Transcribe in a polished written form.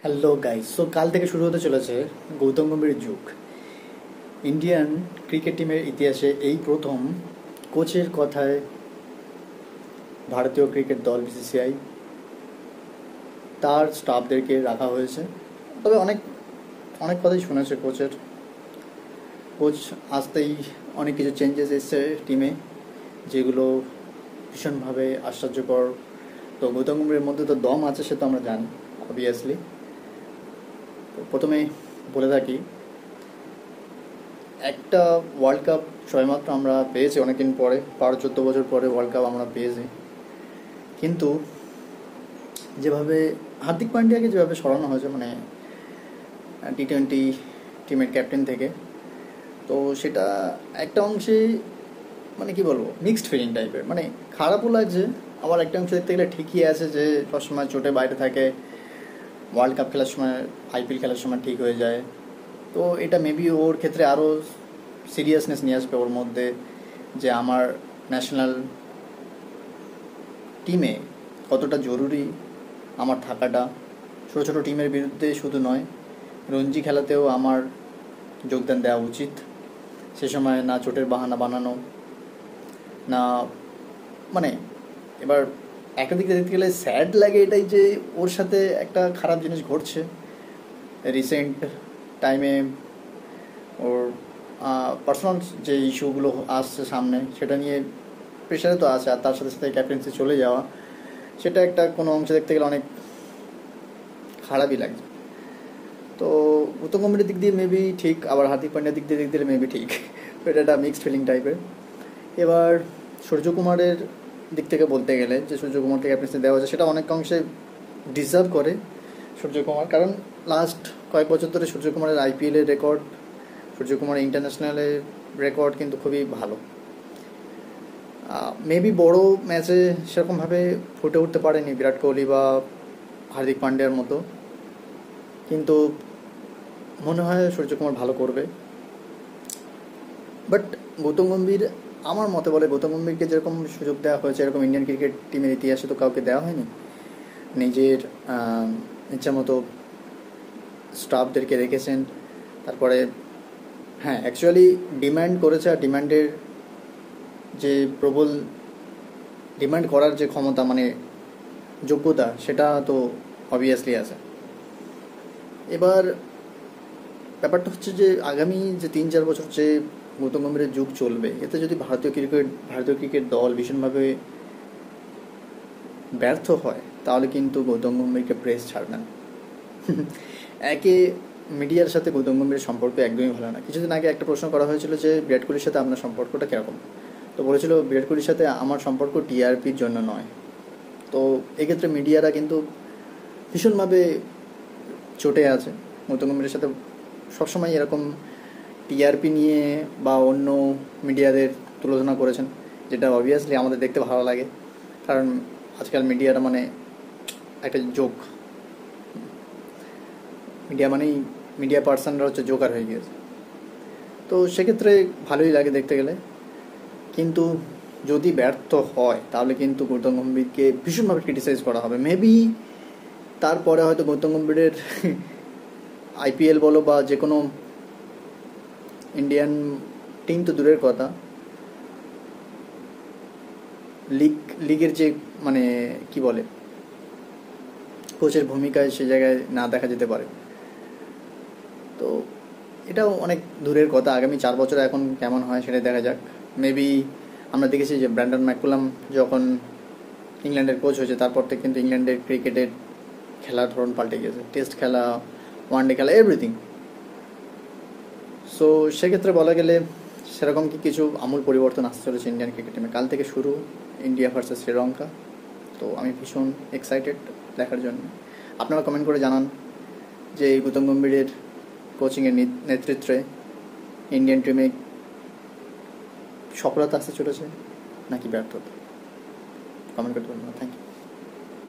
Hello guys, so কাল থেকে শুরু হতে চলেছে গৌতম গম্ভীরের যুগ। ইন্ডিয়ান ক্রিকেট টিমের ইতিহাসে এই প্রথম কোচের কথায় ভারতীয় ক্রিকেট দল বিসিসিআই তার স্টাফদেরকে রাখা হয়েছে। তবে অনেক অনেক কথাই শুনেছে কোচের। কোচ আসতেই অনেক কিছু চেঞ্জেস এসছে টিমে, যেগুলো ভীষণভাবে আশ্চর্যকর। তো গৌতম গম্ভীরের মধ্যে তো দম আছে, সে তো আমরা জানি অবভিয়াসলি। তো প্রথমে বলে থাকি, একটা ওয়ার্ল্ড কাপ ছয়মাত্র আমরা পেয়েছি অনেকদিন পরে, 12-14 বছর পরে ওয়ার্ল্ড কাপ আমরা পেয়েছি। কিন্তু যেভাবে হার্দিক পান্ডিয়াকে যেভাবে সরানো হয়েছে, মানে টি-20 টিমের ক্যাপ্টেন থেকে, তো সেটা একটা অংশে মানে কি বলবো, মিক্সড ফিলিং টাইপের। মানে খারাপও লাগছে, আবার একটা অংশ দেখতে গেলে ঠিকই আছে যে সবসময় চোটে বাইরে থাকে, ওয়ার্ল্ড কাপ খেলার সময়, আইপিএল খেলার সময় ঠিক হয়ে যায়। তো এটা মেবি ওর ক্ষেত্রে আরও সিরিয়াসনেস নিয়ে আসবে ওর মধ্যে, যে আমার ন্যাশনাল টিমে কতটা জরুরি আমার থাকাটা। ছোটো ছোটো টিমের বিরুদ্ধে শুধু নয়, রঞ্জি খেলাতেও আমার যোগদান দেওয়া উচিত। সে সময় না চোটের বাহানা বানানো, না মানে এবার একটা দিক দিয়ে দেখতে গেলে স্যাড লাগে এটাই যে ওর সাথে একটা খারাপ জিনিস ঘটছে রিসেন্ট টাইমে। ওর পার্সোনাল যে ইস্যুগুলো আসছে সামনে, সেটা নিয়ে প্রেশারে তো আছে, আর তার সাথে সাথে ক্যাপ্টেন্সি চলে যাওয়া, সেটা একটা কোনো অংশে দেখতে গেলে অনেক খারাপই লাগছে। তো গৌতম গম্ভীরের দিক দিয়ে মেবি ঠিক, আবার হার্দিক পান্ডিয়ার দিক দিয়ে দিলে মেবি ঠিক। এটা একটা মিক্সড ফিলিং টাইপের। এবার সূর্যকুমারের দিক থেকে বলতে গেলে, যে সূর্যকুমারকে ক্যাপ্টেন্সি দেওয়া হয়েছে, সেটা অনেক অংশে ডিজার্ভ করে সূর্যকুমার। কারণ লাস্ট কয়েক বছর ধরে সূর্যকুমারের আইপিএলের রেকর্ড, সূর্যকুমারের ইন্টারন্যাশনালের রেকর্ড কিন্তু খুবই ভালো। মেবি বড় ম্যাচে সেরকমভাবে ফুটে উঠতে পারেনি বিরাট কোহলি বা হার্দিক পান্ডিয়ার মতো, কিন্তু মনে হয় সূর্যকুমার ভালো করবে। বাট গৌতম গম্ভীর, আমার মতে বলে, গৌতম গম্ভীরকে যেরকম সুযোগ দেওয়া হয়েছে, এরকম ইন্ডিয়ান ক্রিকেট টিমের ইতিহাসে তো কাউকে দেওয়া হয়নি। নিজের ইচ্ছা মতো স্টাফদেরকে রেখেছেন। তারপরে হ্যাঁ, অ্যাকচুয়ালি ডিম্যান্ড করেছে, আর ডিম্যান্ডের যে প্রবল ডিমান্ড করার যে ক্ষমতা, মানে যোগ্যতা, সেটা তো অবভিয়াসলি আছে। এবার ব্যাপারটা হচ্ছে যে আগামী যে 3-4 বছর যে গৌতম গম্ভীরের যুগ চলবে, এতে যদি ভারতীয় ক্রিকেট দল ভীষণভাবে ব্যর্থ হয়, তাহলে কিন্তু গৌতম গম্ভীরকে প্রেস ছাড়বে না। একে মিডিয়ার সাথে গৌতম গম্ভীরের সম্পর্ক একদমই ভালো না। কিছুদিন আগে একটা প্রশ্ন করা হয়েছিল যে বিরাট কোহলির সাথে আপনার সম্পর্কটা কীরকম, তো বলেছিল বিরাট কোহলির সাথে আমার সম্পর্ক টিআরপির জন্য নয়। তো এক্ষেত্রে মিডিয়ারা কিন্তু ভীষণভাবে চটে আছে গৌতম গম্ভীরের সাথে। সবসময় এরকম টিআরপি নিয়ে বা অন্য মিডিয়াদের তুলনা করেছেন, যেটা অবভিয়াসলি আমাদের দেখতে ভালো লাগে। কারণ আজকাল মিডিয়াটা মানে একটা জোক, মিডিয়া পার্সনরা হচ্ছে জোকার হয়ে গিয়েছে। তো সেক্ষেত্রে ভালোই লাগে দেখতে গেলে। কিন্তু যদি ব্যর্থ হয়, তাহলে কিন্তু গৌতম গম্ভীরকে ভীষণভাবে ক্রিটিসাইজ করা হবে। মেবি তারপরে হয়তো গৌতম গম্ভীরের আইপিএল বলো বা যে কোনো ইন্ডিয়ান টিম তো দূরের কথা, লিগের যে মানে কি বলে, কোচের ভূমিকায় সে জায়গায় না দেখা যেতে পারে। তো এটাও অনেক দূরের কথা, আগামী 4 বছর এখন কেমন হয় সেটা দেখা যাক। মেবি আমরা দেখেছি যে ব্র্যান্ডন ম্যাকুলাম যখন ইংল্যান্ডের কোচ হয়েছে, তারপর থেকে কিন্তু ইংল্যান্ডের ক্রিকেটের খেলার ধরন পাল্টে গেছে, টেস্ট খেলা, ওয়ানডে খেলা, এভরিথিং। সো সেক্ষেত্রে বলা গেলে সেরকম কি কিছু আমূল পরিবর্তন আসতে চলেছে ইন্ডিয়ান ক্রিকেট টিমে। কাল থেকে শুরু ইন্ডিয়া ভার্সেস শ্রীলঙ্কা। তো আমি ভীষণ এক্সাইটেড দেখার জন্য। আপনারা কমেন্ট করে জানান যে গৌতম গম্ভীরের কোচিংয়ের নেতৃত্বে ইন্ডিয়ান টিমে সফলতা আসতে চলেছে নাকি ব্যর্থতা। কমেন্ট করতে পারবেন। Thank you.